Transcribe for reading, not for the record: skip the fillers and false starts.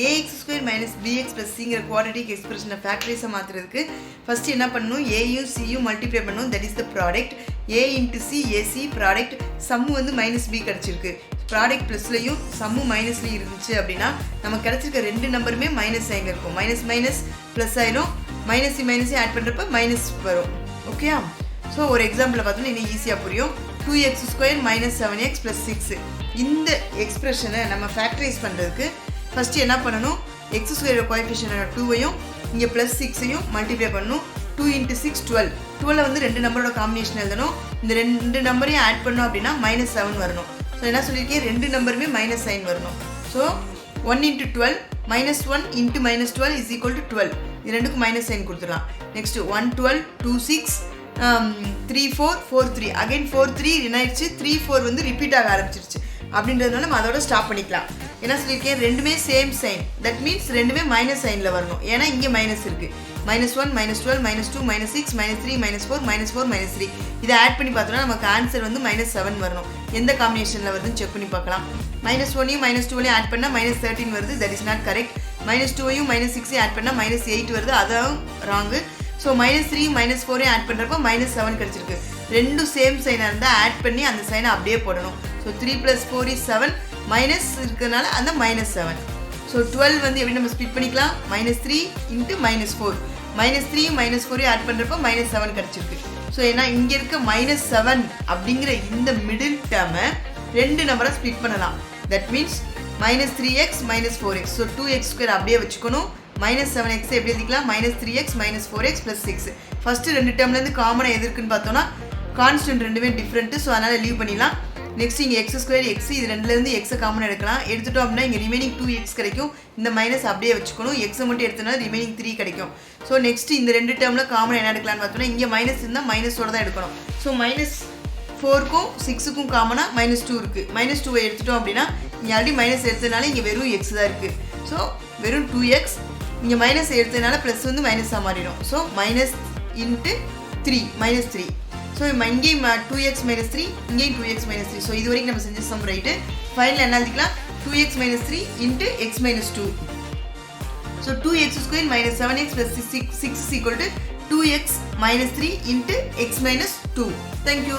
ax square minus bx plus cங்கிற quadratic எக்ஸ்பிரஷனை ஃபேக்டரைஸாக மாற்றுறதுக்கு ஃபஸ்ட்டு என்ன பண்ணணும், ஏயும் சியும் மல்டிப்ளை பண்ணணும். That is the product. a into C AC product. Sum வந்து மைனஸ் பி கிடச்சிருக்கு. ப்ராடக்ட் ப்ளஸ்லையும் சம்மு மைனஸ்லையும் இருந்துச்சு அப்படின்னா நமக்கு கிடச்சிருக்க ரெண்டு நம்பருமே மைனஸ் சைன் இருக்கும். மைனஸ் மைனஸ் ப்ளஸ் ஆயிரும். மைனஸ் ஆட் பண்ணுறப்ப மைனஸ் வரும். ஓகே. ஸோ ஒரு எக்ஸாம்பிளில் பார்த்தோன்னா இன்னும் ஈஸியாக புரியும். 2x square minus 7x plus 6 இந்த எக்ஸ்பிரஷனை நம்ம ஃபேக்டரைஸ் பண்ணுறதுக்கு ஃபஸ்ட்டு என்ன பண்ணணும், எக்ஸ் ஸ்கொயர் கோஎஃபிஷியன்ட் 2வையும் இங்கே ப்ளஸ் 6ஐயும் மல்டிப்ளை பண்ணணும். 2 × 6 12. 12 வந்து ரெண்டு நம்பரோட காம்பினேஷன் எழுதணும். இந்த ரெண்டு நம்பரையும் ஆட் பண்ணோம் அப்படின்னா மைனஸ் 7 வரணும். ஸோ என்ன சொல்லியிருக்கேன், ரெண்டு நம்பருமே மைனஸ் சைன் வரணும். So 1 × 12 -1 × -12 is equal to 12. இது ரெண்டுக்கும் மைனஸ் சைன் கொடுத்துடலாம். நெக்ஸ்ட்டு 1 12 2 6 3 4 4 3 அகைன் 4 3 என்னாயிடுச்சு, 3 4 வந்து ரிப்பீட் ஆக ஆரம்பிச்சிருச்சு. அப்படின்றதுனால நம்ம அதோட ஸ்டாப் பண்ணிக்கலாம். என்ன சொல்லியிருக்கேன், ரெண்டுமே சேம் சைன். தட் மீன்ஸ் ரெண்டுமே மைனஸ் சைனில் வரணும். ஏன்னா இங்கே மைனஸ் இருக்குது. -1 -12 -2 -6 -3 -4 -4 -3 இதை ஆட் பண்ணி பார்த்தோன்னா நமக்கு ஆன்சர் வந்து -7 வரணும். எந்த காம்பினேஷனில் வருதுன்னு செக் பண்ணி பார்க்கலாம். -1ஐயும் -2ஐயும் ஆட் பண்ணால் -13 வருது. That is not correct. -2ஐயும் -6ஐயும் ஆட் பண்ணால் -8 வருது. அதான் ராங்கு. ஸோ -3 -4ஐயும் ஆட் பண்ணுறப்போ -7 கிடச்சிருக்கு. ரெண்டும் சேம் சைனாக இருந்தால் ஆட் பண்ணி அந்த சைனை அப்படியே போடணும். So 3 + 4 is 7. மைனஸ் இருக்கிறதுனால அந்த -7. ஸோ 12 வந்து எப்படி நம்ம ஸ்பிட் பண்ணிக்கலாம், -3 × -4. -3 -4 ஆட் பண்ணுறப்போ -7 கிடச்சிருக்கு. ஸோ ஏன்னா இங்கே இருக்க -7 அப்படிங்கிற இந்த மிடில் டேர்மை ரெண்டு நம்பரை ஸ்பிட் பண்ணலாம். That means -3x -4x. So 2x² அப்படியே வச்சுக்கணும். -7x எப்படி எழுதிக்கலாம், -3x -4x + 6. ஃபஸ்ட்டு ரெண்டு டேர்ம்லேருந்து காமனாக எது இருக்குன்னு பார்த்தோன்னா கான்ஸ்டன்ட் ரெண்டுமே டிஃப்ரெண்ட்டு. ஸோ அதனால் லீவ் பண்ணிடலாம். நெக்ஸ்ட் இங்கே x² x இது ரெண்டுலேருந்து எக்ஸை காமன் எடுக்கலாம். எடுத்துட்டோம் அப்படின்னா இங்கே ரிமைனிங் 2x கிடைக்கும். இந்த மைனஸ் அப்படியே வச்சுக்கணும். எக்ஸை மட்டும் எடுத்தனால ரிமைனிங் 3 கிடைக்கும். ஸோ நெக்ஸ்ட் இந்த ரெண்டு டேர்மில் காமன் என்ன எடுக்கலாம்னு பார்த்தோன்னா இங்கே மைனஸ் இருந்தால் மைனஸோட தான் எடுக்கணும். ஸோ -4க்கும் 6க்கும் காமனாக -2 இருக்குது. -2ஐ எடுத்துட்டோம் அப்படின்னா இங்கே ஆல்ரெடி மைனஸ் எடுத்ததுனால இங்கே வெறும் x தான் இருக்குது. ஸோ வெறும் 2x. இங்கே மைனஸ் எடுத்ததுனால ப்ளஸ் வந்து மைனஸாக மாறிடும். ஸோ -3 -3. ஸோ இங்கேயும் 2x - 3 இங்கேயும் 2x - 3. ஸோ இது வரைக்கும் நம்ம செஞ்ச சம் ரைட்டு. ஃபைனல் என்ன எழுதிக்கலாம், 2x - 3 × x - 2. So 2x² - 7x + 6 is equal to 2x - 3 × x - 2. Thank you.